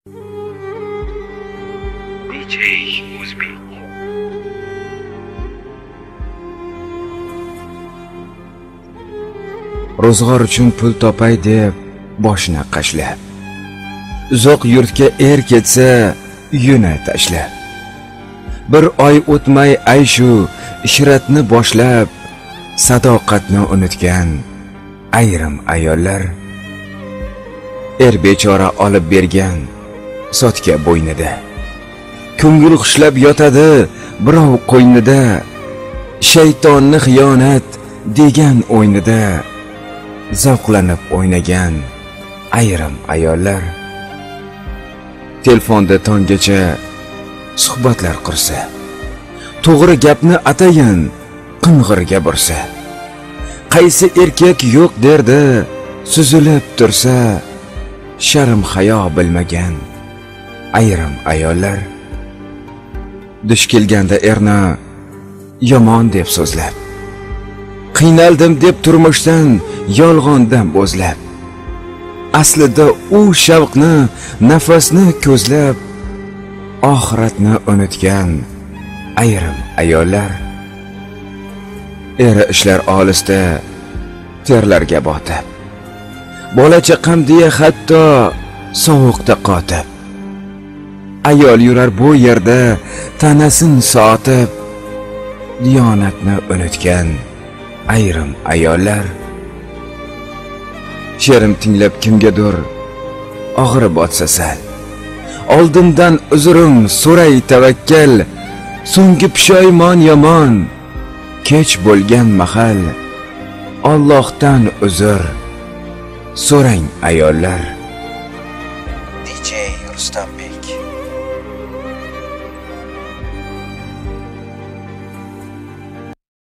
DJ Uzbek. Ro'zg'or uchun pul topay deb boshni qashlab, uzoq yurtga ketsa uyini tashlab, bir oy o'tmay ayshu ishratni boshlab, sadoqatni unutgan ayrim ayollar, bechora olib bergan sotga bo'ynida, ko'ngil xushlab yotadi birov qo'ynida, shaytonni xiyonat degan o'ynida zavqlanib o'ynagan ayrim ayollar, telefonda tonggacha suhbatlar qursa, to'g'ri gapni atayin qing'irga bursa, qaysi erkak yo'q derdi suzilib tursa, sharm hayo bilmagan ayrim ayollar, dush kelganda erni yomon deb so'zlab, qiynaldim deb turmushdan yolg'ondan bo'zlab, aslida u shavqni nafasni ko'zlab, oxiratni unutgan ayrim ayollar, eri ishlar olisda terlarga botib, bola chaqam deya hatto sovuqda qotib, ayol yurar bu yerda tanasin sotib, diyonatni unutgan ayrim ayollar. She'rim tinglab kimgadir og'iri botsa sal, oldindan uzrim so'ray tavakkal, so'nggi pushaymon yomon kech bo'lgan mahal, Allohdan uzr so'rang ayollar. DJ Rustam Bek.